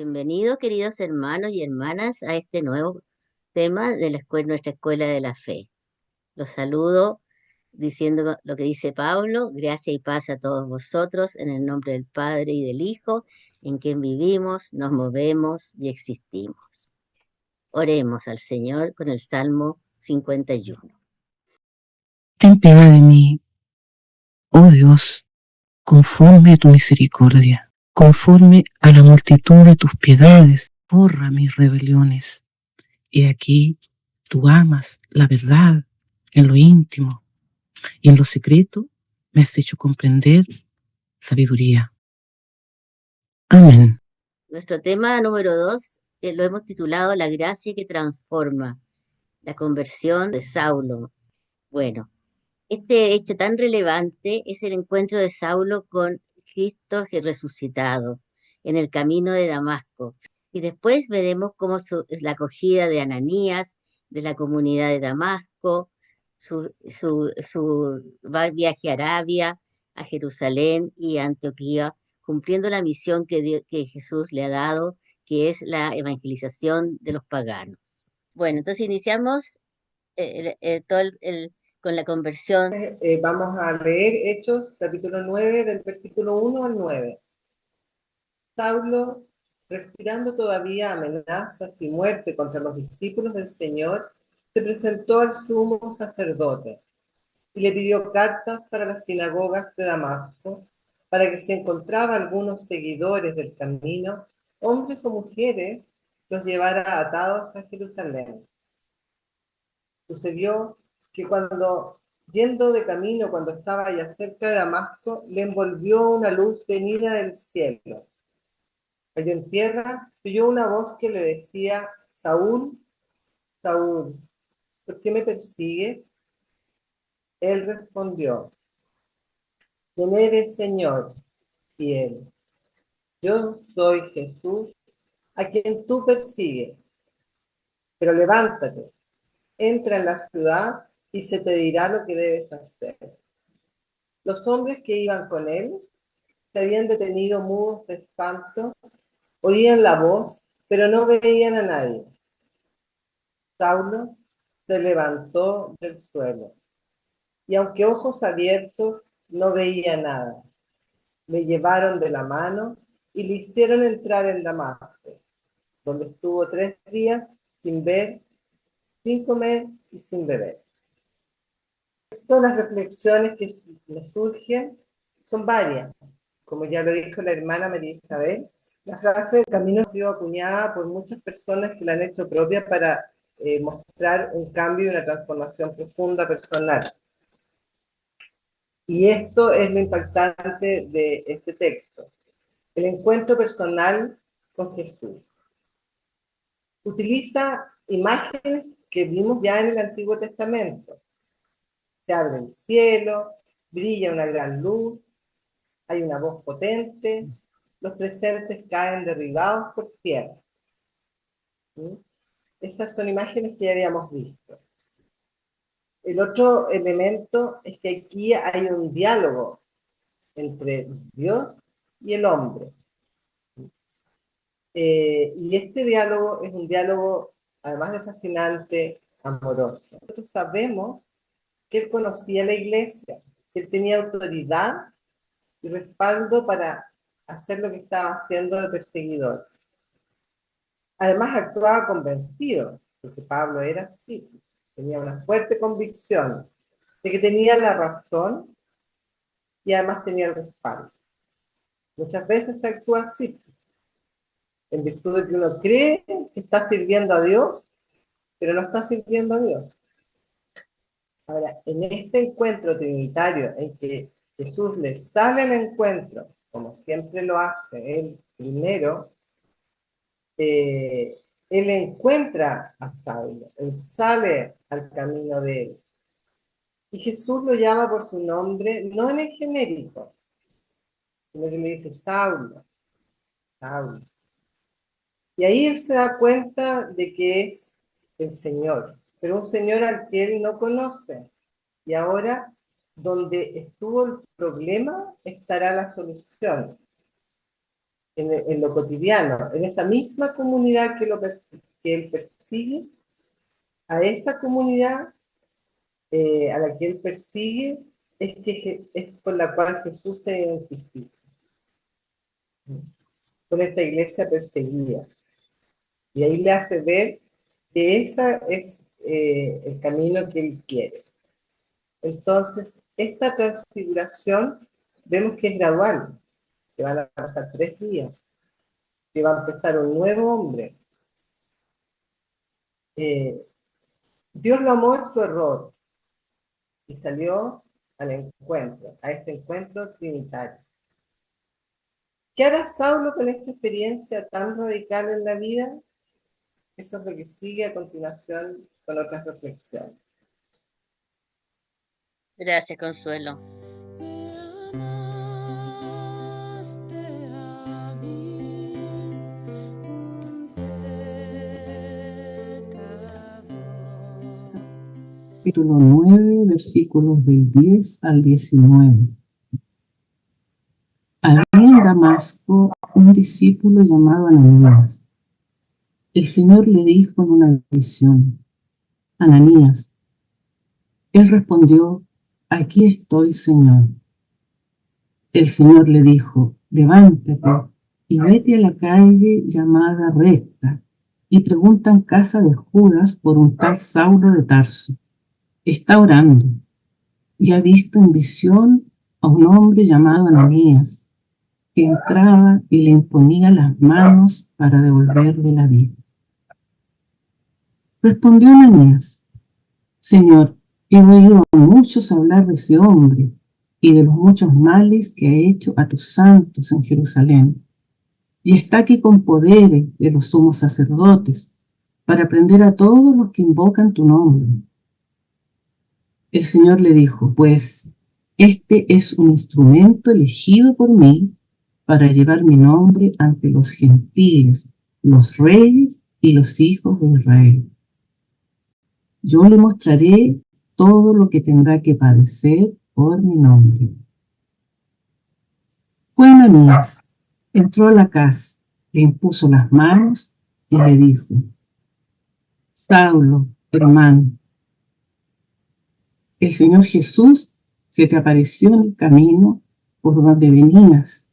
Bienvenidos, queridos hermanos y hermanas, a este nuevo tema de nuestra escuela de la fe. Los saludo diciendo lo que dice Pablo: gracia y paz a todos vosotros, en el nombre del Padre y del Hijo, en quien vivimos, nos movemos y existimos. Oremos al Señor con el Salmo 51. Ten piedad de mí, oh Dios, conforme a tu misericordia, conforme a la multitud de tus piedades, borra mis rebeliones. He aquí, tú amas la verdad en lo íntimo, y en lo secreto me has hecho comprender sabiduría. Amén. Nuestro tema número 2 lo hemos titulado La gracia que transforma, la conversión de Saulo. Bueno, este hecho tan relevante es el encuentro de Saulo con Cristo resucitado en el camino de Damasco. Y después veremos cómo la acogida de Ananías, de la comunidad de Damasco, su viaje a Arabia, a Jerusalén y a Antioquía, cumpliendo la misión que Jesús le ha dado, que es la evangelización de los paganos. Bueno, entonces iniciamos con la conversión. Vamos a leer Hechos, capítulo 9, del versículo 1 al 9. Saulo, respirando todavía amenazas y muerte contra los discípulos del Señor, se presentó al sumo sacerdote y le pidió cartas para las sinagogas de Damasco, para que si encontraba algunos seguidores del camino, hombres o mujeres, los llevara atados a Jerusalén. Sucedió que yendo de camino, cuando estaba ya cerca de Damasco, le envolvió una luz venida del cielo. Cayó en tierra, oyó una voz que le decía: Saúl, Saúl, ¿por qué me persigues? Él respondió: ¿Quién eres, Señor? Y él: yo soy Jesús, a quien tú persigues. Pero levántate, entra en la ciudad y se te dirá lo que debes hacer. Los hombres que iban con él se habían detenido mudos de espanto, oían la voz, pero no veían a nadie. Saulo se levantó del suelo, y aunque ojos abiertos, no veía nada. Le llevaron de la mano y le hicieron entrar en Damasco, donde estuvo 3 días sin ver, sin comer y sin beber. Estas las reflexiones que me surgen son varias. Como ya lo dijo la hermana María Isabel, la frase del camino ha sido acuñada por muchas personas que la han hecho propia para mostrar un cambio y una transformación profunda personal. Y esto es lo impactante de este texto: el encuentro personal con Jesús. Utiliza imágenes que vimos ya en el Antiguo Testamento. Se abre el cielo, brilla una gran luz, hay una voz potente, los presentes caen derribados por tierra. ¿Sí? Esas son imágenes que ya habíamos visto. El otro elemento es que aquí hay un diálogo entre Dios y el hombre. Y este diálogo es un diálogo, además de fascinante, amoroso. Nosotros sabemos que él conocía la iglesia, que él tenía autoridad y respaldo para hacer lo que estaba haciendo de perseguidor. Además actuaba convencido, porque Pablo era así, tenía una fuerte convicción de que tenía la razón y además tenía el respaldo. Muchas veces se actúa así, en virtud de que uno cree que está sirviendo a Dios, pero no está sirviendo a Dios. Ahora, en este encuentro trinitario en que Jesús le sale al encuentro, como siempre lo hace él primero, él encuentra a Saulo, él sale al camino de él. Y Jesús lo llama por su nombre, no en el genérico, sino que le dice: Saulo, Saulo. Y ahí él se da cuenta de que es el Señor, pero un Señor al que él no conoce. Y ahora, donde estuvo el problema, estará la solución. en lo cotidiano, en esa misma comunidad que él persigue, a esa comunidad a la que él persigue, es por la cual Jesús se identifica con esta iglesia perseguida. Y ahí le hace ver que ese es el camino que él quiere. Entonces, esta transfiguración vemos que es gradual, que van a pasar 3 días, que va a empezar un nuevo hombre. Dios lo amó en su error y salió al encuentro, a este encuentro trinitario. ¿Qué hará Saulo con esta experiencia tan radical en la vida? Eso es lo que sigue a continuación con otras reflexiones. Gracias, Consuelo. Capítulo 9, versículos del 10 al 19. Había en Damasco un discípulo llamado Ananías. El Señor le dijo en una visión: Ananías. Él respondió: aquí estoy, Señor. El Señor le dijo: levántate y vete a la calle llamada Recta y pregunta en casa de Judas por un tal Saulo de Tarso. Está orando y ha visto en visión a un hombre llamado Ananías, que entraba y le imponía las manos para devolverle la vida. Respondió Ananías: Señor, he oído a muchos hablar de ese hombre y de los muchos males que ha hecho a tus santos en Jerusalén, y está aquí con poderes de los sumos sacerdotes para prender a todos los que invocan tu nombre. El Señor le dijo: pues este es un instrumento elegido por mí para llevar mi nombre ante los gentiles, los reyes y los hijos de Israel. Yo le mostraré todo lo que tendrá que padecer por mi nombre. Fue Ananías, entró a la casa, le impuso las manos y le dijo: Saulo, hermano, el Señor Jesús se te apareció en el camino por donde venías.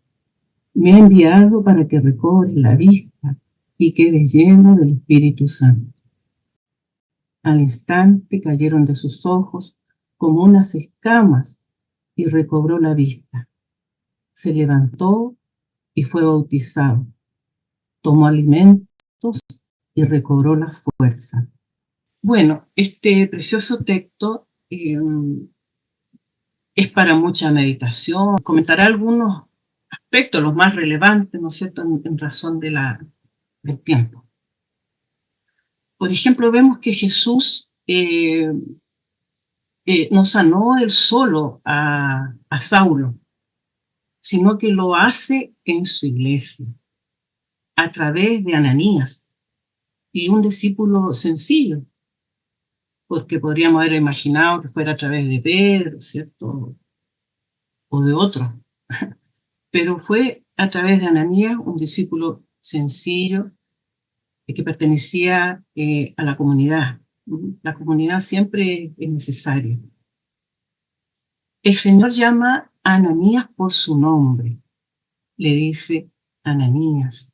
Me ha enviado para que recobres la vista y quedes lleno del Espíritu Santo. Al instante cayeron de sus ojos como unas escamas y recobró la vista. Se levantó y fue bautizado. Tomó alimentos y recobró las fuerzas. Bueno, este precioso texto es para mucha meditación. Comentaré algunos aspectos, los más relevantes, ¿no es cierto?, en razón del tiempo. Por ejemplo, vemos que Jesús no sanó él solo a Saulo, sino que lo hace en su iglesia, a través de Ananías y un discípulo sencillo, porque podríamos haber imaginado que fuera a través de Pedro, ¿cierto?, o de otros, pero fue a través de Ananías, un discípulo sencillo que pertenecía a la comunidad. La comunidad siempre es necesaria. El Señor llama a Ananías por su nombre. Le dice: Ananías.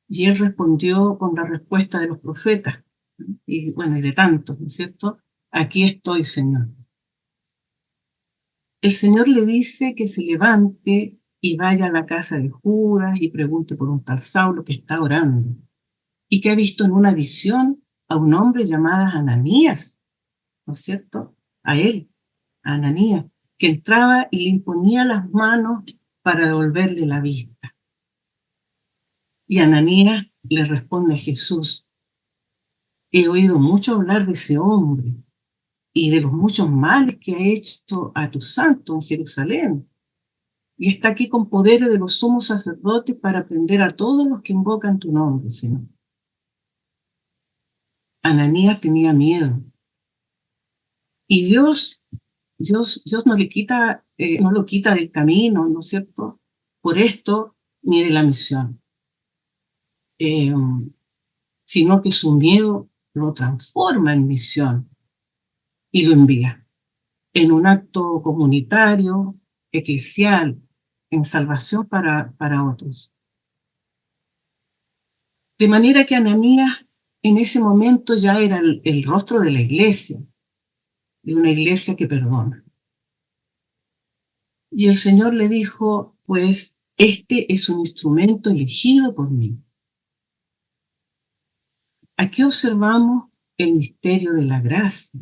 Y él respondió con la respuesta de los profetas, y bueno, y de tantos, ¿no es cierto? Aquí estoy, Señor. El Señor le dice que se levante y vaya a la casa de Judas y pregunte por un tal Saulo que está orando, y que ha visto en una visión a un hombre llamado Ananías, ¿no es cierto? A él, a Ananías, que entraba y le imponía las manos para devolverle la vista. Y Ananías le responde a Jesús: he oído mucho hablar de ese hombre y de los muchos males que ha hecho a tus santos en Jerusalén, y está aquí con poderes de los sumos sacerdotes para prender a todos los que invocan tu nombre, Señor. Ananías tenía miedo. Y Dios no le quita, no lo quita del camino, ¿no es cierto? Por esto ni de la misión, eh, sino que su miedo lo transforma en misión y lo envía en un acto comunitario, eclesial, en salvación para otros. De manera que Ananías en ese momento ya era el rostro de la iglesia, de una iglesia que perdona. Y el Señor le dijo, pues, este es un instrumento elegido por mí. Aquí observamos el misterio de la gracia,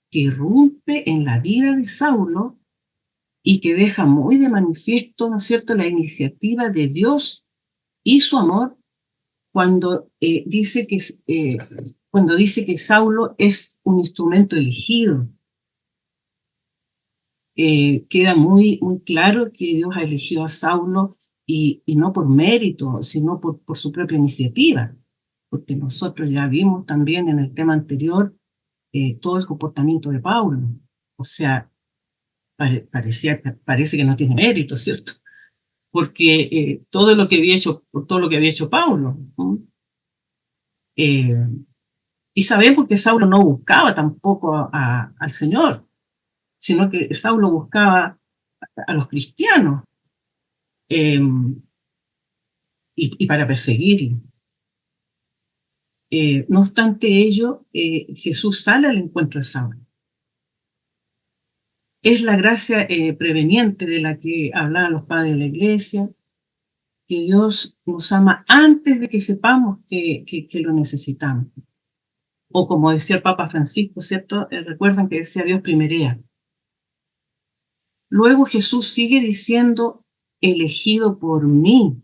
que irrumpe en la vida de Saulo y que deja muy de manifiesto, ¿no es cierto?, la iniciativa de Dios y su amor cuando cuando dice que Saulo es un instrumento elegido. Queda muy, muy claro que Dios ha elegido a Saulo y no por mérito, sino por su propia iniciativa, porque nosotros ya vimos también en el tema anterior todo el comportamiento de Pablo. O sea, parece que no tiene mérito, ¿cierto? Porque todo lo que había hecho, por todo lo que había hecho Pablo. ¿No? Y sabemos que Saulo no buscaba tampoco al Señor, sino que Saulo buscaba a los cristianos eh, y para perseguirlos. No obstante ello, Jesús sale al encuentro de Saulo. Es la gracia preveniente de la que hablaban los padres de la iglesia, que Dios nos ama antes de que sepamos que lo necesitamos. O como decía el Papa Francisco, ¿cierto? Recuerdan que decía Dios primerea. Luego Jesús sigue diciendo, elegido por mí,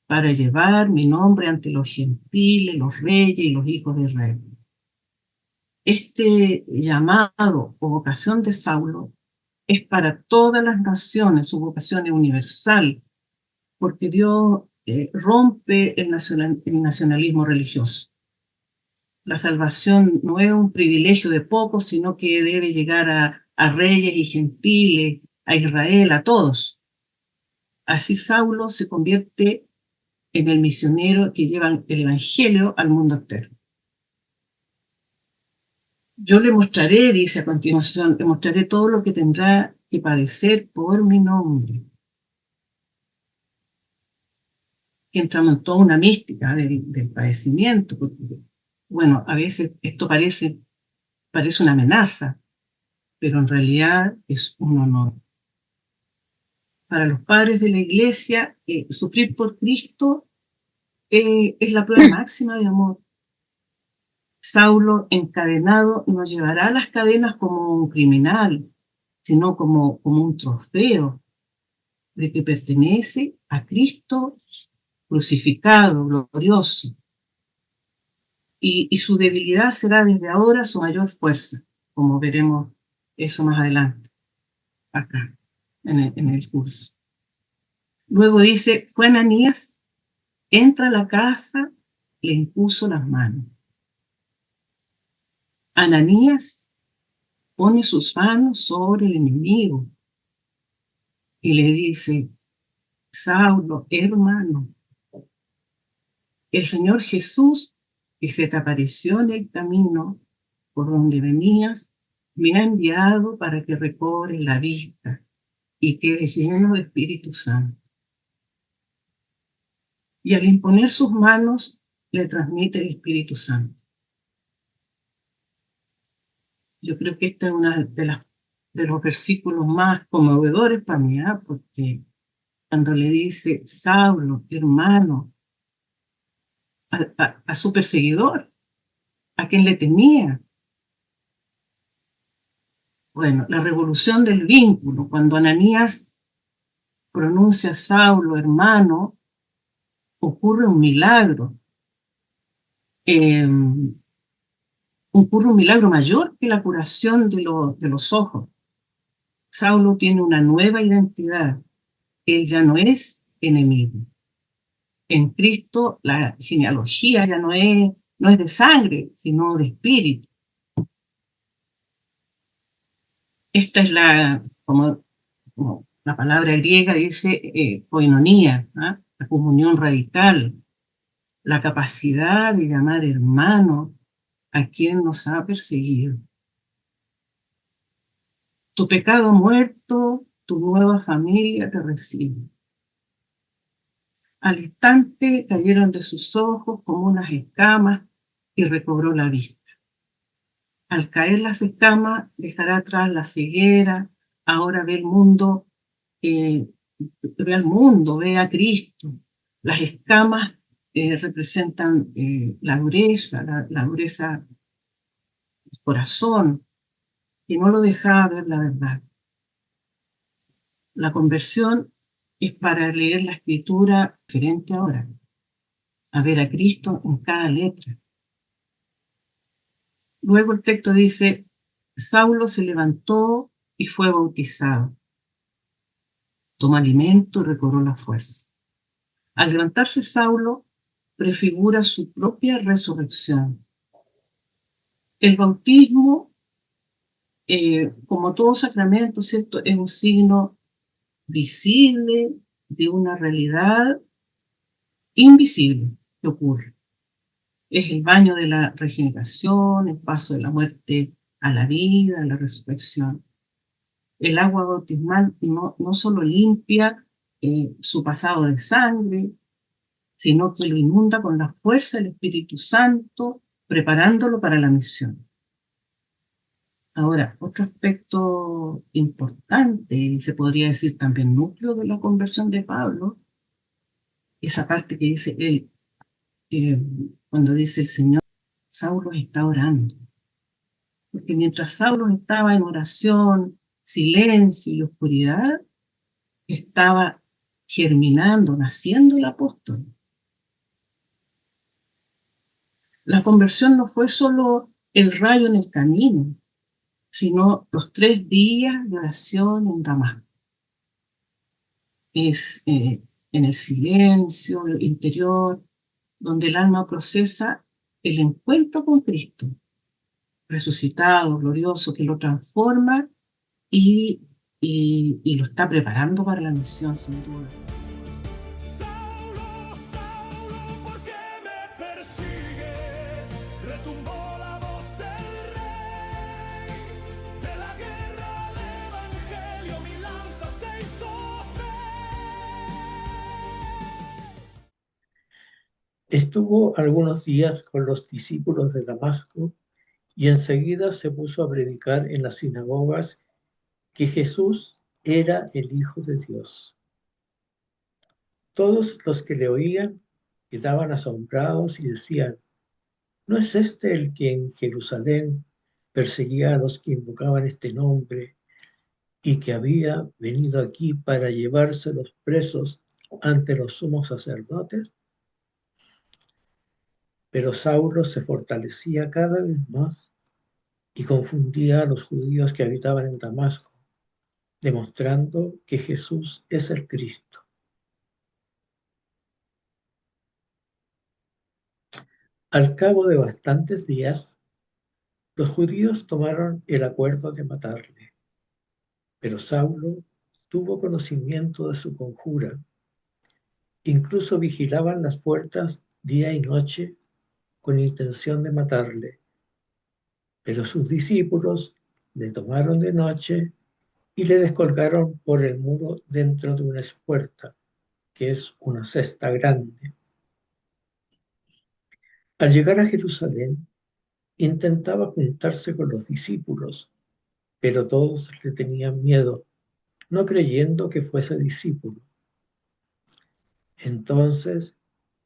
para llevar mi nombre ante los gentiles, los reyes y los hijos de Israel. Este llamado o vocación de Saulo es para todas las naciones, su vocación es universal, porque Dios rompe el nacionalismo religioso. La salvación no es un privilegio de pocos, sino que debe llegar a reyes y gentiles, a Israel, a todos. Así Saulo se convierte en el misionero que lleva el evangelio al mundo entero. Yo le mostraré, dice a continuación, le mostraré todo lo que tendrá que padecer por mi nombre. Que entramos en toda una mística del padecimiento, porque, bueno, a veces esto parece una amenaza, pero en realidad es un honor. Para los padres de la iglesia, sufrir por Cristo es la prueba máxima de amor. Saulo encadenado no llevará las cadenas como un criminal, sino como un trofeo de que pertenece a Cristo crucificado, glorioso. Y su debilidad será desde ahora su mayor fuerza, como veremos eso más adelante, acá, en el curso. Luego dice, fue Ananías, entra a la casa, le impuso las manos. Ananías pone sus manos sobre el enemigo y le dice, Saulo, hermano, el Señor Jesús, que se te apareció en el camino por donde venías, me ha enviado para que recobres la vista y quedes lleno de Espíritu Santo. Y al imponer sus manos, le transmite el Espíritu Santo. Yo creo que esta es una de los versículos más conmovedores para mí, porque cuando le dice, Saulo, hermano, a su perseguidor, a quien le temía. Bueno, la revolución del vínculo, cuando Ananías pronuncia Saulo, hermano, ocurre un milagro. Ocurre un milagro mayor que la curación de los ojos. Saulo tiene una nueva identidad. Él ya no es enemigo. En Cristo la genealogía ya no es de sangre, sino de espíritu. Esta es como La palabra griega dice koinonía, ¿ah? La comunión radical, la capacidad de llamar hermano a quien nos ha perseguido. Tu pecado muerto, tu nueva familia te recibe. Al instante cayeron de sus ojos como unas escamas y recobró la vista. Al caer las escamas, dejará atrás la ceguera, ahora eh, ve al mundo, ve a Cristo. Las escamas representan la dureza del corazón, que no lo dejaba ver la verdad. La conversión es para leer la escritura diferente ahora, a ver a Cristo en cada letra. Luego el texto dice, Saulo se levantó y fue bautizado. Tomó alimento y recobró la fuerza. Al levantarse Saulo, prefigura su propia resurrección. El bautismo, como todo sacramento, ¿cierto?, es un signo visible de una realidad invisible que ocurre. Es el baño de la regeneración, el paso de la muerte a la vida, a la resurrección. El agua bautismal no solo limpia su pasado de sangre, sino que lo inunda con la fuerza del Espíritu Santo, preparándolo para la misión. Ahora, otro aspecto importante, y se podría decir también núcleo de la conversión de Pablo, esa parte que dice él, cuando dice el Señor, Saulo está orando. Porque mientras Saulo estaba en oración, silencio y oscuridad, estaba germinando, naciendo el apóstol. La conversión no fue solo el rayo en el camino, sino los 3 días de oración en Damasco. Es en el silencio interior donde el alma procesa el encuentro con Cristo, resucitado, glorioso, que lo transforma y, y lo está preparando para la misión, sin duda. Saulo, Saulo, ¿por qué me persigues? Retumbó la voz del rey. De la guerra al evangelio mi lanza se hizo fe. Estuvo algunos días con los discípulos de Damasco y enseguida se puso a predicar en las sinagogas que Jesús era el Hijo de Dios. Todos los que le oían quedaban asombrados y decían, ¿no es este el que en Jerusalén perseguía a los que invocaban este nombre y que había venido aquí para llevárselos presos ante los sumos sacerdotes? Pero Saulo se fortalecía cada vez más y confundía a los judíos que habitaban en Damasco, demostrando que Jesús es el Cristo. Al cabo de bastantes días, los judíos tomaron el acuerdo de matarle, pero Saulo tuvo conocimiento de su conjura. Incluso vigilaban las puertas día y noche con intención de matarle, pero sus discípulos le tomaron de noche y le descolgaron por el muro dentro de una espuerta, que es una cesta grande. Al llegar a Jerusalén, intentaba juntarse con los discípulos, pero todos le tenían miedo, no creyendo que fuese discípulo. Entonces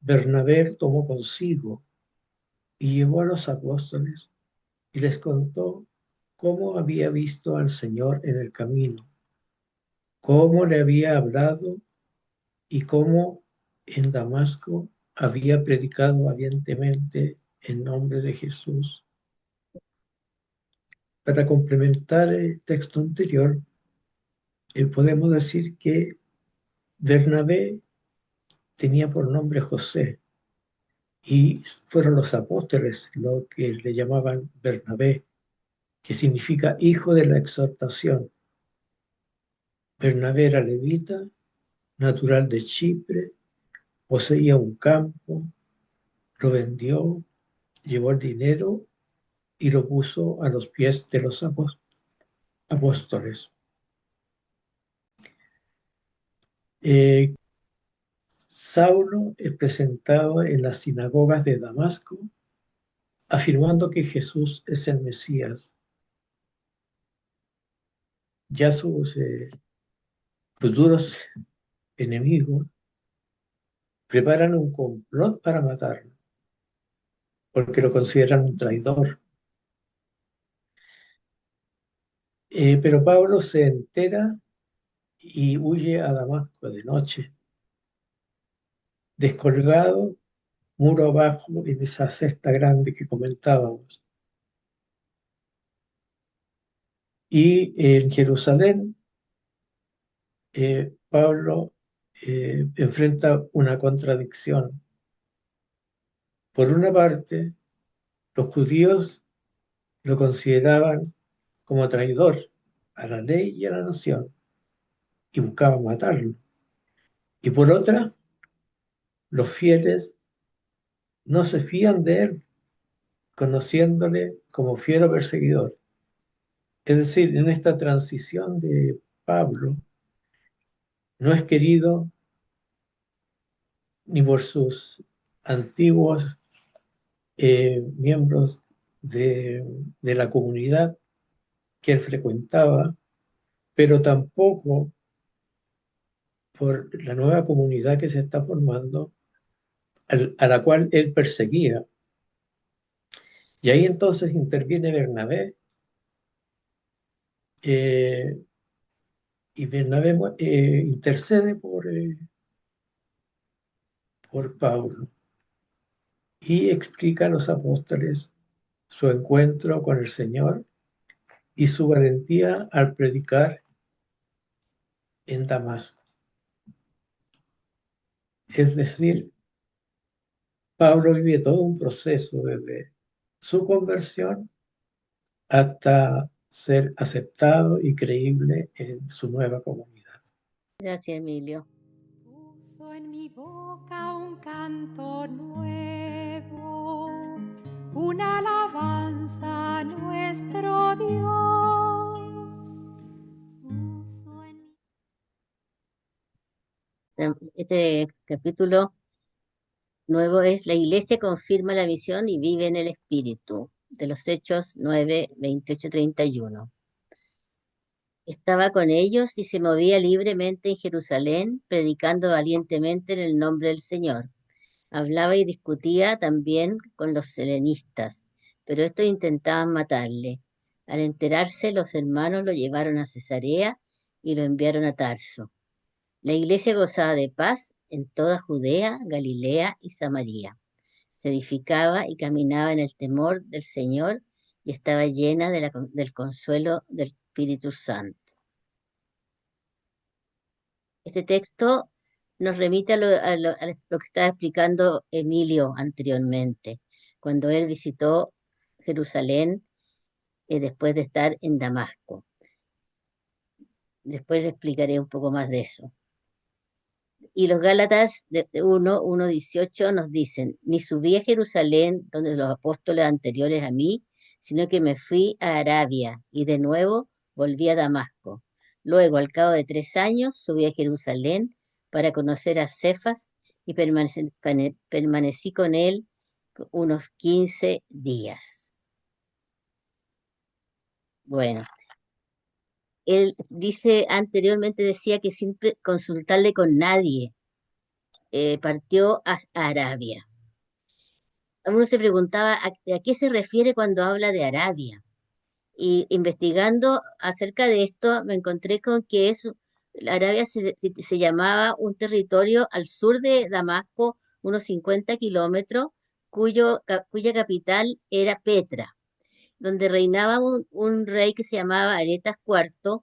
Bernabé tomó consigo y llevó a los apóstoles y les contó cómo había visto al Señor en el camino, cómo le había hablado y cómo en Damasco había predicado valientemente en nombre de Jesús. Para complementar el texto anterior, podemos decir que Bernabé tenía por nombre José y fueron los apóstoles los que le llamaban Bernabé, que significa hijo de la exhortación. Bernabé era levita, natural de Chipre, poseía un campo, lo vendió, llevó el dinero y lo puso a los pies de los apóstoles. Eh, Saulo es presentado en las sinagogas de Damasco, afirmando que Jesús es el Mesías. Ya sus futuros enemigos preparan un complot para matarlo, porque lo consideran un traidor. Pero Pablo se entera y huye a Damasco de noche, descolgado, muro abajo en esa cesta grande que comentábamos. Y en Jerusalén, Pablo enfrenta una contradicción. Por una parte, los judíos lo consideraban como traidor a la ley y a la nación y buscaban matarlo. Y por otra, los fieles no se fían de él, conociéndole como fiero perseguidor. Es decir, en esta transición de Pablo, no es querido ni por sus antiguos miembros de la comunidad que él frecuentaba, pero tampoco por la nueva comunidad que se está formando, a la cual él perseguía. Y ahí entonces interviene Bernabé, eh, y Bernabé intercede por Pablo y explica a los apóstoles su encuentro con el Señor y su valentía al predicar en Damasco. Es decir, Pablo vive todo un proceso desde su conversión hasta ser aceptado y creíble en su nueva comunidad. Gracias, Emilio. Puso en mi boca un canto nuevo, una alabanza a nuestro Dios. Puso en mi... Este capítulo nuevo es La Iglesia confirma la misión y vive en el Espíritu, de los Hechos 9, 28, 31. Estaba con ellos y se movía libremente en Jerusalén, predicando valientemente en el nombre del Señor. Hablaba y discutía también con los helenistas, pero estos intentaban matarle. Al enterarse, los hermanos lo llevaron a Cesarea y lo enviaron a Tarso. La iglesia gozaba de paz en toda Judea, Galilea y Samaria. Se edificaba y caminaba en el temor del Señor y estaba llena del consuelo del Espíritu Santo. Este texto nos remite a lo que estaba explicando Emilio anteriormente, cuando él visitó Jerusalén después de estar en Damasco. Después le explicaré un poco más de eso. Y los Gálatas 1:18 nos dicen, ni subí a Jerusalén donde los apóstoles anteriores a mí, sino que me fui a Arabia y de nuevo volví a Damasco. Luego, al cabo de 3 años, subí a Jerusalén para conocer a Cefas y permanecí con él unos 15 días. Bueno, él dice, anteriormente decía que sin consultarle con nadie, partió a Arabia. Uno se preguntaba a qué se refiere cuando habla de Arabia. Y investigando acerca de esto, me encontré con que Arabia se llamaba un territorio al sur de Damasco, unos 50 kilómetros, cuya capital era Petra, donde reinaba un rey que se llamaba Aretas IV,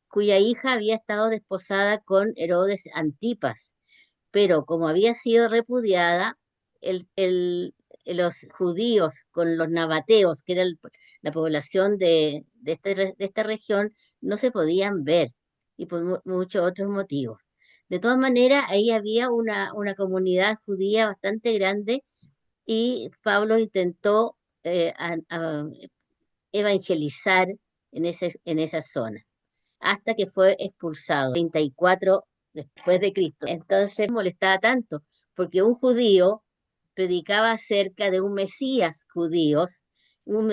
cuya hija había estado desposada con Herodes Antipas, pero como había sido repudiada, el, el- los judíos con los nabateos, que era la población de esta región, no se podían ver. y por muchos otros motivos. De todas maneras, ahí había una comunidad judía bastante grande y Pablo intentó evangelizar en esa zona, hasta que fue expulsado, 34 después de Cristo. Entonces molestaba tanto, porque un judío predicaba acerca de un Mesías judío lo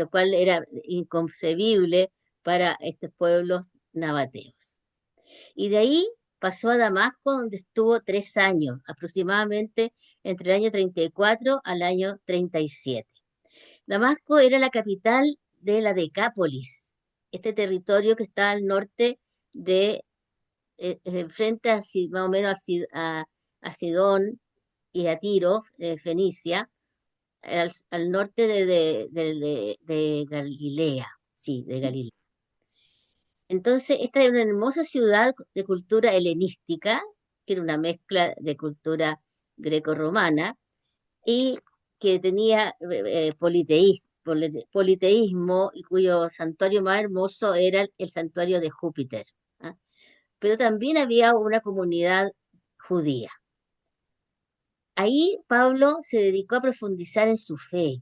cual era inconcebible para estos pueblos nabateos. Y de ahí pasó a Damasco, donde estuvo 3 años, aproximadamente entre el año 34 al año 37. Damasco era la capital de la Decápolis, este territorio que está al norte frente más o menos a Sidón y a Tiro, Fenicia, al norte de Galilea, sí, de Galilea. Entonces, esta era una hermosa ciudad de cultura helenística, que era una mezcla de cultura greco-romana, y que tenía politeísmo, y cuyo santuario más hermoso era el santuario de Júpiter. ¿Ah? Pero también había una comunidad judía. Ahí Pablo se dedicó a profundizar en su fe,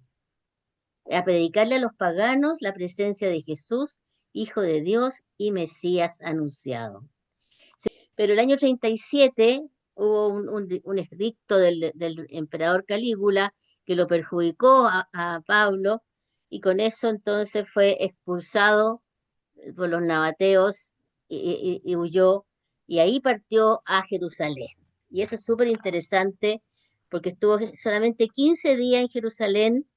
a predicarle a los paganos la presencia de Jesús, Hijo de Dios y Mesías anunciado. Pero el año 37 hubo un edicto del emperador Calígula que lo perjudicó a Pablo, y con eso entonces fue expulsado por los nabateos y huyó, y ahí partió a Jerusalén. Y eso es súper interesante porque estuvo solamente 15 días en Jerusalén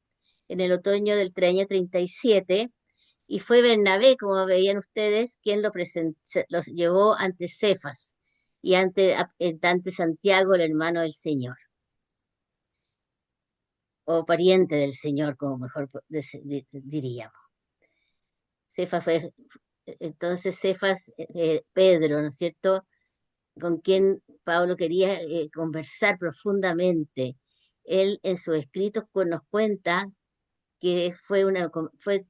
en el otoño del año 37, y fue Bernabé, como veían ustedes, quien los llevó ante Cefas y ante Santiago, el hermano del Señor, o pariente del Señor, como mejor diríamos. Cefas, Pedro, ¿no es cierto?, con quien Pablo quería conversar profundamente. Él en sus escritos nos cuenta que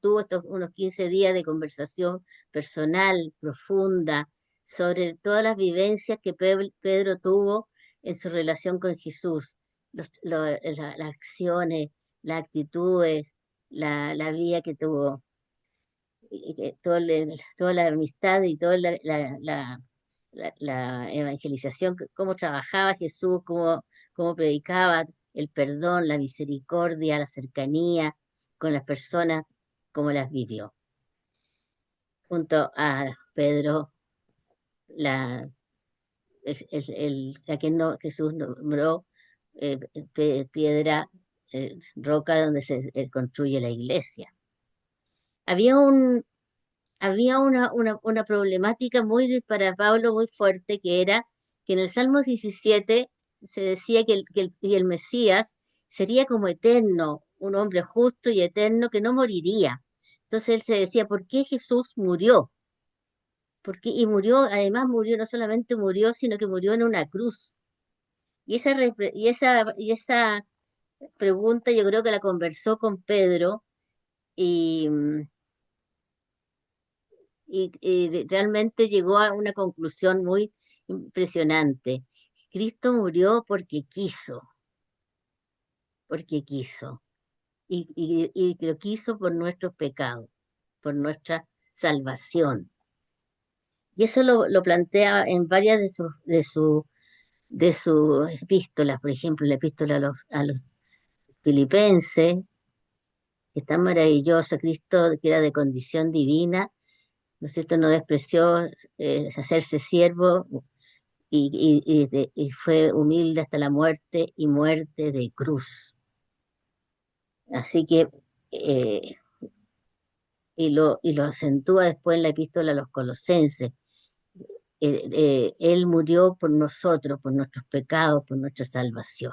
tuvo unos 15 días de conversación personal, profunda, sobre todas las vivencias que Pedro tuvo en su relación con Jesús, las acciones, las actitudes, la vida que tuvo, y toda la amistad y toda la evangelización, cómo trabajaba Jesús, cómo predicaba el perdón, la misericordia, la cercanía con las personas, cómo las vivió. Junto a Pedro, a quien Jesús nombró piedra, roca donde se construye la iglesia. Había una problemática para Pablo muy fuerte, que era que en el Salmo 17 se decía que el Mesías sería como eterno, un hombre justo y eterno que no moriría. Entonces él se decía, ¿por qué Jesús murió? Y murió, además murió, no solamente murió, sino que murió en una cruz. Y esa pregunta yo creo que la conversó con Pedro, y, y realmente llegó a una conclusión muy impresionante. Cristo murió porque quiso, y lo quiso por nuestros pecados, por nuestra salvación. Y eso lo plantea en varias de sus epístolas, por ejemplo, la epístola a los Filipenses, que es tan maravillosa. Cristo, que era de condición divina, ¿no es cierto?, no despreció hacerse siervo, y fue humilde hasta la muerte, y muerte de cruz. Así que, y lo acentúa después en la epístola a los Colosenses. Él murió por nosotros, por nuestros pecados, por nuestra salvación.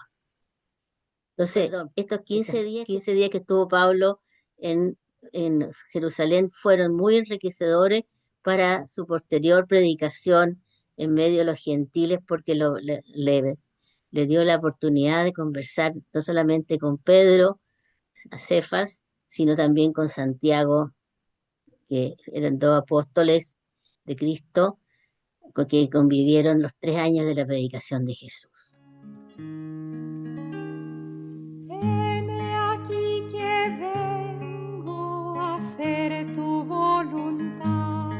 Entonces, estos 15 días que estuvo Pablo en Jerusalén fueron muy enriquecedores para su posterior predicación en medio de los gentiles, porque le dio la oportunidad de conversar no solamente con Pedro, a Cefas, sino también con Santiago, que eran dos apóstoles de Cristo que convivieron los 3 años de la predicación de Jesús. Heme aquí que vengo a hacer tu voluntad.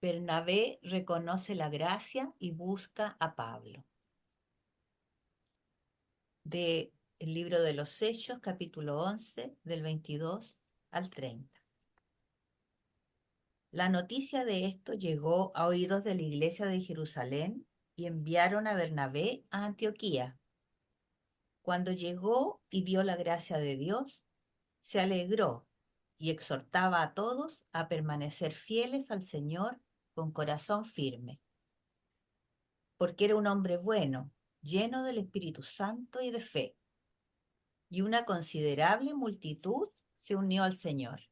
Bernabé reconoce la gracia y busca a Pablo. De el libro de los Hechos, capítulo 11, del 22 al 30. La noticia de esto llegó a oídos de la iglesia de Jerusalén y enviaron a Bernabé a Antioquía. Cuando llegó y vio la gracia de Dios, se alegró y exhortaba a todos a permanecer fieles al Señor con corazón firme, porque era un hombre bueno, lleno del Espíritu Santo y de fe, y una considerable multitud se unió al Señor.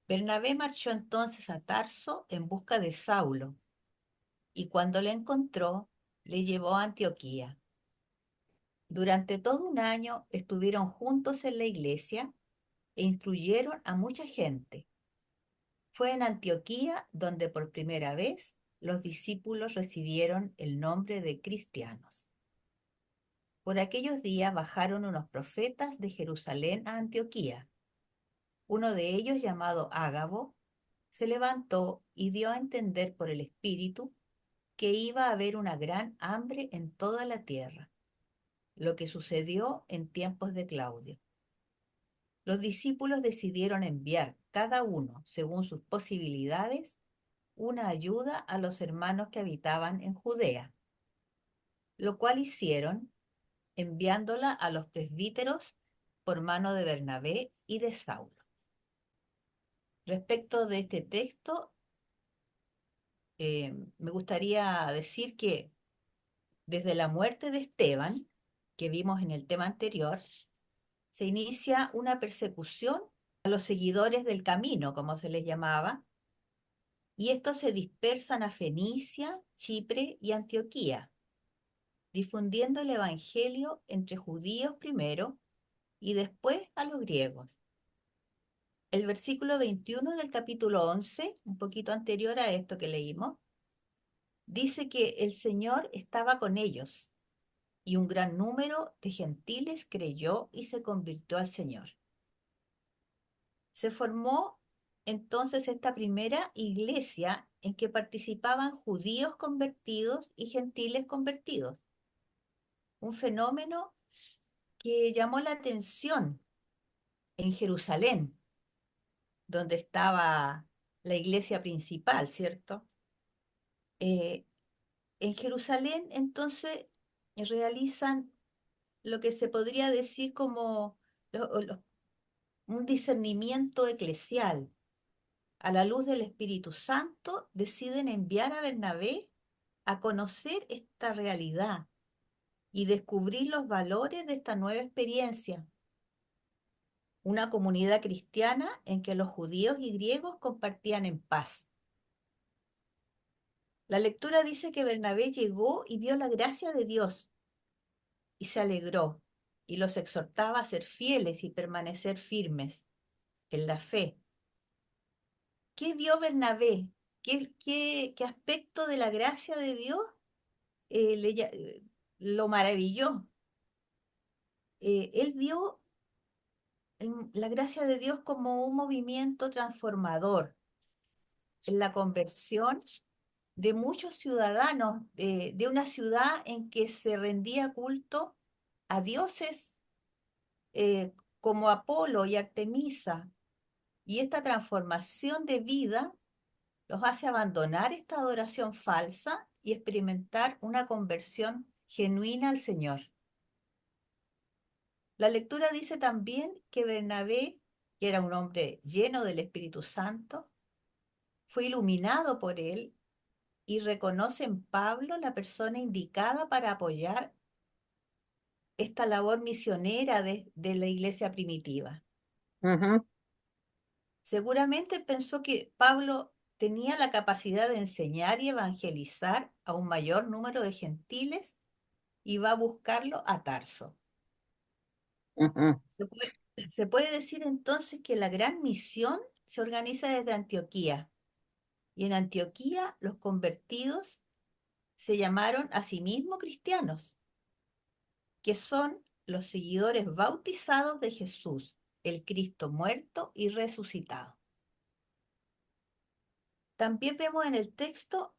Bernabé marchó entonces a Tarso en busca de Saulo, y cuando le encontró, le llevó a Antioquía. Durante todo un año estuvieron juntos en la iglesia e instruyeron a mucha gente. Fue en Antioquía donde por primera vez los discípulos recibieron el nombre de cristianos. Por aquellos días bajaron unos profetas de Jerusalén a Antioquía. Uno de ellos, llamado Ágabo, se levantó y dio a entender por el Espíritu que iba a haber una gran hambre en toda la tierra, lo que sucedió en tiempos de Claudio. Los discípulos decidieron enviar, cada uno, según sus posibilidades, una ayuda a los hermanos que habitaban en Judea, lo cual hicieron enviándola a los presbíteros por mano de Bernabé y de Saulo. Respecto de este texto, me gustaría decir que desde la muerte de Esteban, que vimos en el tema anterior, se inicia una persecución a los seguidores del camino, como se les llamaba, y estos se dispersan a Fenicia, Chipre y Antioquía, difundiendo el evangelio entre judíos primero y después a los griegos. El versículo 21 del capítulo 11, un poquito anterior a esto que leímos, dice que el Señor estaba con ellos y un gran número de gentiles creyó y se convirtió al Señor. Se formó entonces esta primera iglesia en que participaban judíos convertidos y gentiles convertidos. Un fenómeno que llamó la atención en Jerusalén, donde estaba la iglesia principal, ¿cierto? En Jerusalén, entonces, realizan lo que se podría decir como un discernimiento eclesial. A la luz del Espíritu Santo, deciden enviar a Bernabé a conocer esta realidad y descubrir los valores de esta nueva experiencia. Una comunidad cristiana en que los judíos y griegos compartían en paz. La lectura dice que Bernabé llegó y vio la gracia de Dios y se alegró y los exhortaba a ser fieles y permanecer firmes en la fe. ¿Qué vio Bernabé? ¿Qué aspecto de la gracia de Dios lo maravilló? Él vio la gracia de Dios como un movimiento transformador en la conversión de muchos ciudadanos de una ciudad en que se rendía culto a dioses como Apolo y Artemisa. Y esta transformación de vida los hace abandonar esta adoración falsa y experimentar una conversión genuina al Señor. La lectura dice también que Bernabé, que era un hombre lleno del Espíritu Santo, fue iluminado por él y reconoce en Pablo la persona indicada para apoyar esta labor misionera de la iglesia primitiva. Ujú. Seguramente pensó que Pablo tenía la capacidad de enseñar y evangelizar a un mayor número de gentiles y va a buscarlo a Tarso. Ujú. Se puede decir entonces que la gran misión se organiza desde Antioquía. Y en Antioquía los convertidos se llamaron a sí mismos cristianos, que son los seguidores bautizados de Jesús, el Cristo muerto y resucitado. También vemos en el texto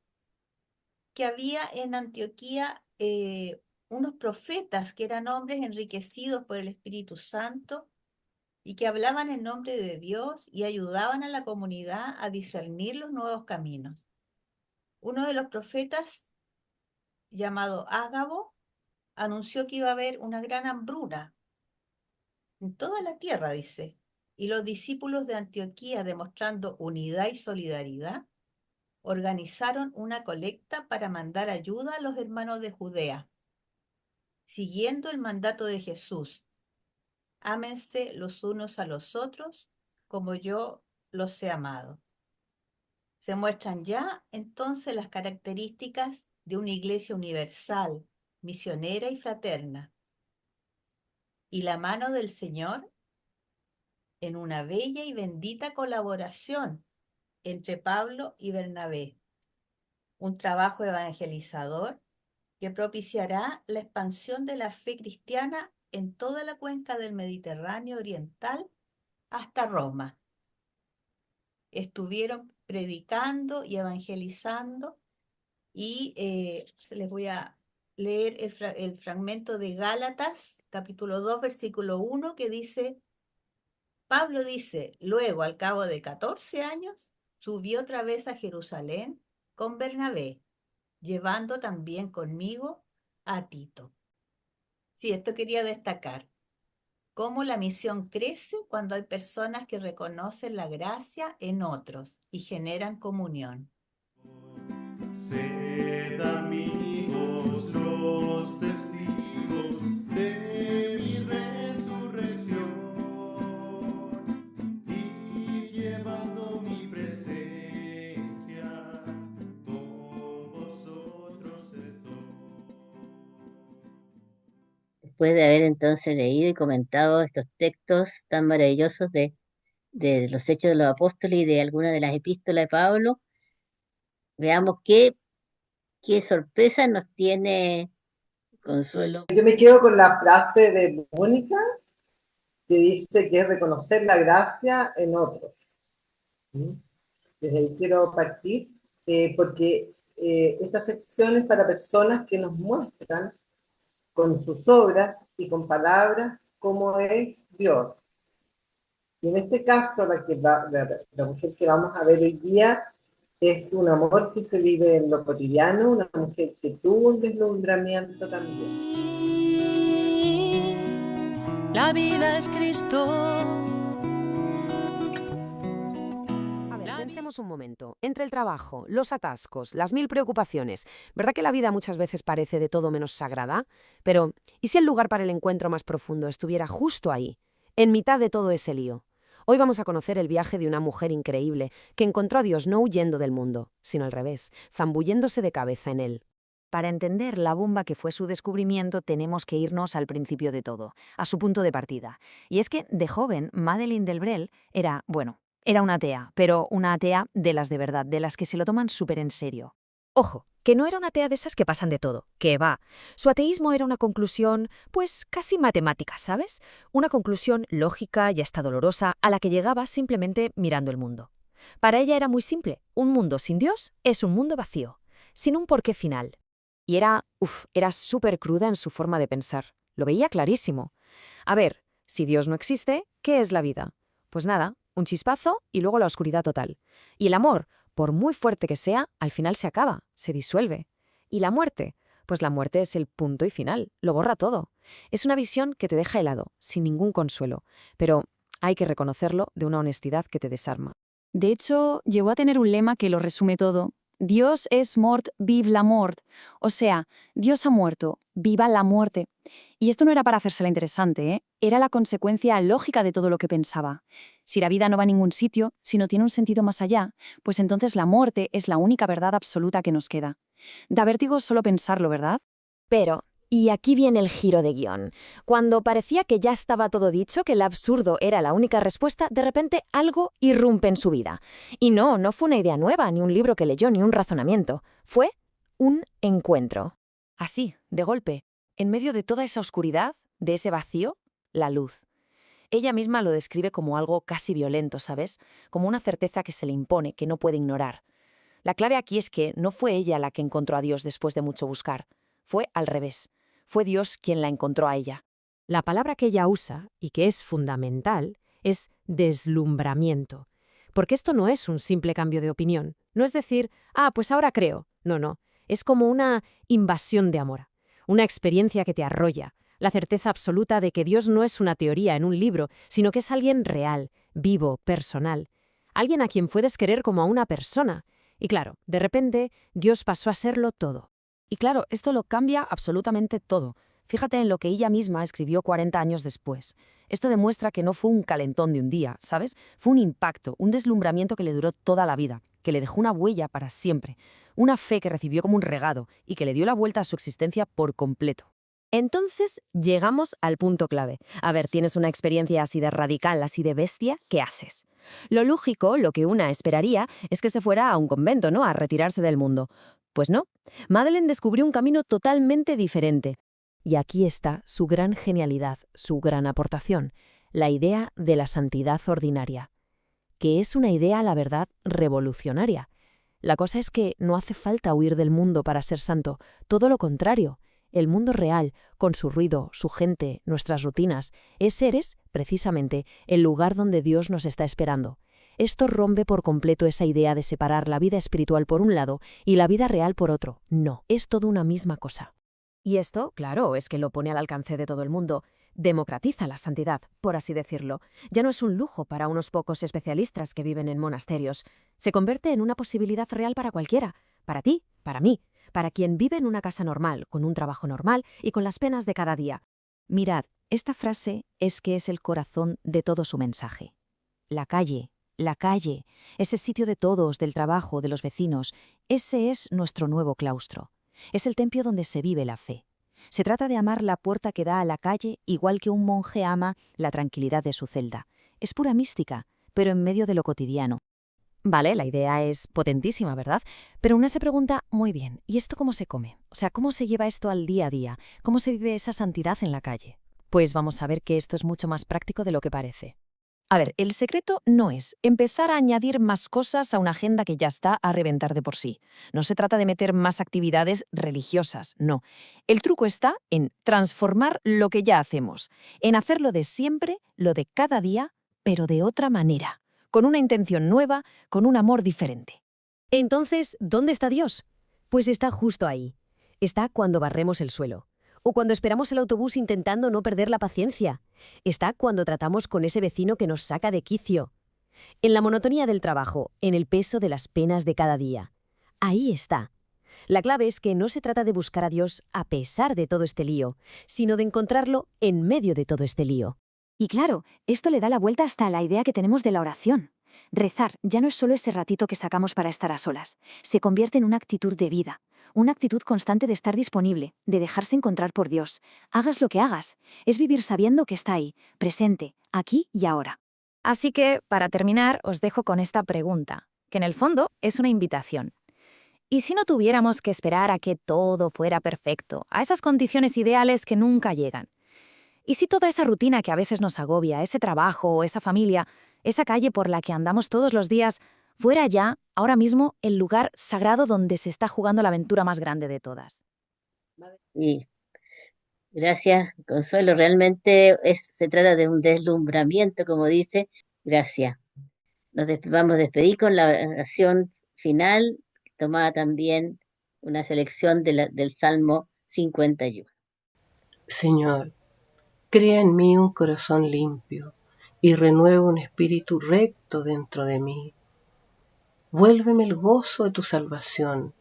que había en Antioquía unos profetas que eran hombres enriquecidos por el Espíritu Santo y que hablaban en nombre de Dios y ayudaban a la comunidad a discernir los nuevos caminos. Uno de los profetas, llamado Ágabo, anunció que iba a haber una gran hambruna en toda la tierra, dice, y los discípulos de Antioquía, demostrando unidad y solidaridad, organizaron una colecta para mandar ayuda a los hermanos de Judea, siguiendo el mandato de Jesús: ámense los unos a los otros como yo los he amado. Se muestran ya entonces las características de una iglesia universal, misionera y fraterna, y la mano del Señor en una bella y bendita colaboración entre Pablo y Bernabé, un trabajo evangelizador que propiciará la expansión de la fe cristiana en toda la cuenca del Mediterráneo oriental hasta Roma. Estuvieron predicando y evangelizando y les voy a leer el fragmento de Gálatas, capítulo 2, versículo 1, que dice: Pablo dice, luego al cabo de 14 años, subí otra vez a Jerusalén con Bernabé, llevando también conmigo a Tito. Sí, esto quería destacar, cómo la misión crece cuando hay personas que reconocen la gracia en otros y generan comunión. Sed amigos los testigos de mi resurrección y llevando mi presencia con vosotros estoy. Después de haber entonces leído y comentado estos textos tan maravillosos de los Hechos de los Apóstoles y de algunas de las epístolas de Pablo, veamos qué sorpresa nos tiene Consuelo. Yo me quedo con la frase de Mónica que dice que es reconocer la gracia en otros. ¿Mm? Desde ahí quiero partir, porque esta sección es para personas que nos muestran con sus obras y con palabras cómo es Dios. Y en este caso, la mujer que vamos a ver hoy día es un amor que se vive en lo cotidiano, una mujer que tuvo un deslumbramiento también. La vida es Cristo. A ver, pensemos un momento. Entre el trabajo, los atascos, las 1000 preocupaciones, ¿verdad que la vida muchas veces parece de todo menos sagrada? Pero, ¿y si el lugar para el encuentro más profundo estuviera justo ahí, en mitad de todo ese lío? Hoy vamos a conocer el viaje de una mujer increíble que encontró a Dios no huyendo del mundo, sino al revés, zambulléndose de cabeza en él. Para entender la bomba que fue su descubrimiento, tenemos que irnos al principio de todo, a su punto de partida. Y es que, de joven, Madeleine Delbrel era una atea, pero una atea de las de verdad, de las que se lo toman súper en serio. Ojo, que no era una atea de esas que pasan de todo, que va. Su ateísmo era una conclusión, pues casi matemática, ¿sabes? Una conclusión lógica y hasta dolorosa a la que llegaba simplemente mirando el mundo. Para ella era muy simple, un mundo sin Dios es un mundo vacío, sin un porqué final. Y era súper cruda en su forma de pensar, lo veía clarísimo. A ver, si Dios no existe, ¿qué es la vida? Pues nada, un chispazo y luego la oscuridad total. Y el amor, por muy fuerte que sea, al final se acaba, se disuelve. ¿Y la muerte? Pues la muerte es el punto y final, lo borra todo. Es una visión que te deja helado, sin ningún consuelo, pero hay que reconocerlo de una honestidad que te desarma. De hecho, llegó a tener un lema que lo resume todo. Dios es mort, vive la mort. O sea, Dios ha muerto, viva la muerte. Y esto no era para hacérsela interesante, ¿eh? Era la consecuencia lógica de todo lo que pensaba. Si la vida no va a ningún sitio, si no tiene un sentido más allá, pues entonces la muerte es la única verdad absoluta que nos queda. Da vértigo solo pensarlo, ¿verdad? Pero, Y aquí viene el giro de guión. Cuando parecía que ya estaba todo dicho, que el absurdo era la única respuesta, de repente algo irrumpe en su vida. Y no fue una idea nueva, ni un libro que leyó, ni un razonamiento. Fue un encuentro. Así, de golpe, en medio de toda esa oscuridad, de ese vacío, la luz. Ella misma lo describe como algo casi violento, ¿sabes? Como una certeza que se le impone, que no puede ignorar. La clave aquí es que no fue ella la que encontró a Dios después de mucho buscar. Fue al revés. Fue Dios quien la encontró a ella. La palabra que ella usa, y que es fundamental, es deslumbramiento. Porque esto no es un simple cambio de opinión. No es decir, pues ahora creo. No. Es como una invasión de amor. Una experiencia que te arrolla. La certeza absoluta de que Dios no es una teoría en un libro, sino que es alguien real, vivo, personal. Alguien a quien puedes querer como a una persona. Y claro, de repente, Dios pasó a serlo todo. Y claro, esto lo cambia absolutamente todo. Fíjate en lo que ella misma escribió 40 años después. Esto demuestra que no fue un calentón de un día, ¿sabes? Fue un impacto, un deslumbramiento que le duró toda la vida, que le dejó una huella para siempre, una fe que recibió como un regalo y que le dio la vuelta a su existencia por completo. Entonces, llegamos al punto clave. A ver, tienes una experiencia así de radical, así de bestia, ¿qué haces? Lo lógico, lo que una esperaría, es que se fuera a un convento, ¿no? A retirarse del mundo. Pues no. Madeleine descubrió un camino totalmente diferente. Y aquí está su gran genialidad, su gran aportación, la idea de la santidad ordinaria, que es una idea, a la verdad, revolucionaria. La cosa es que no hace falta huir del mundo para ser santo, todo lo contrario. El mundo real, con su ruido, su gente, nuestras rutinas, es precisamente, el lugar donde Dios nos está esperando. Esto rompe por completo esa idea de separar la vida espiritual por un lado y la vida real por otro. No, es todo una misma cosa. Y esto, claro, es que lo pone al alcance de todo el mundo. Democratiza la santidad, por así decirlo. Ya no es un lujo para unos pocos especialistas que viven en monasterios. Se convierte en una posibilidad real para cualquiera. Para ti, para mí, para quien vive en una casa normal, con un trabajo normal y con las penas de cada día. Mirad, esta frase es que es el corazón de todo su mensaje. La calle, ese sitio de todos, del trabajo, de los vecinos, ese es nuestro nuevo claustro. Es el templo donde se vive la fe. Se trata de amar la puerta que da a la calle igual que un monje ama la tranquilidad de su celda. Es pura mística, pero en medio de lo cotidiano. Vale, la idea es potentísima, ¿verdad? Pero una se pregunta, muy bien, ¿y esto cómo se come? O sea, ¿cómo se lleva esto al día a día? ¿Cómo se vive esa santidad en la calle? Pues vamos a ver que esto es mucho más práctico de lo que parece. A ver, el secreto no es empezar a añadir más cosas a una agenda que ya está a reventar de por sí. No se trata de meter más actividades religiosas, no. El truco está en transformar lo que ya hacemos, en hacerlo de siempre, lo de cada día, pero de otra manera, con una intención nueva, con un amor diferente. Entonces, ¿dónde está Dios? Pues está justo ahí. Está cuando barremos el suelo. O cuando esperamos el autobús intentando no perder la paciencia. Está cuando tratamos con ese vecino que nos saca de quicio. En la monotonía del trabajo, en el peso de las penas de cada día. Ahí está. La clave es que no se trata de buscar a Dios a pesar de todo este lío, sino de encontrarlo en medio de todo este lío. Y claro, esto le da la vuelta hasta a la idea que tenemos de la oración. Rezar ya no es solo ese ratito que sacamos para estar a solas, se convierte en una actitud de vida, una actitud constante de estar disponible, de dejarse encontrar por Dios. Hagas lo que hagas, es vivir sabiendo que está ahí, presente, aquí y ahora. Así que, para terminar, os dejo con esta pregunta, que en el fondo es una invitación. ¿Y si no tuviéramos que esperar a que todo fuera perfecto, a esas condiciones ideales que nunca llegan? ¿Y si toda esa rutina que a veces nos agobia, ese trabajo, esa familia, esa calle por la que andamos todos los días, fuera ya, ahora mismo, el lugar sagrado donde se está jugando la aventura más grande de todas? Y gracias, Consuelo. Realmente se trata de un deslumbramiento, como dice. Gracias. Vamos a despedir con la oración final, tomada también una selección del Salmo 51. Señor, crea en mí un corazón limpio y renueva un espíritu recto dentro de mí. Vuélveme el gozo de tu salvación.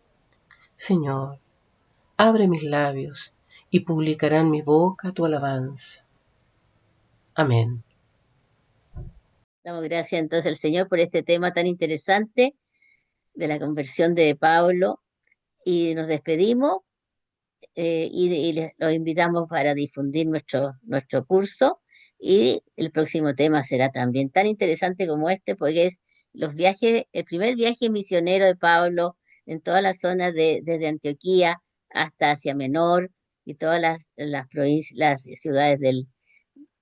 Señor, abre mis labios y publicará en mi boca tu alabanza. Amén. Damos gracias entonces al Señor por este tema tan interesante de la conversión de Pablo y nos despedimos los invitamos para difundir nuestro curso. Y el próximo tema será también tan interesante como este, porque es el primer viaje misionero de Pablo en toda la zona desde Antioquía hasta Asia Menor y todas las provincias, las ciudades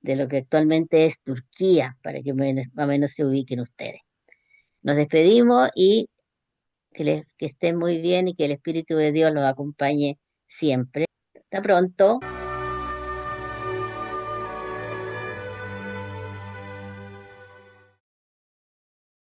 de lo que actualmente es Turquía, para que más o menos se ubiquen ustedes. Nos despedimos y que estén muy bien y que el Espíritu de Dios los acompañe siempre. Hasta pronto.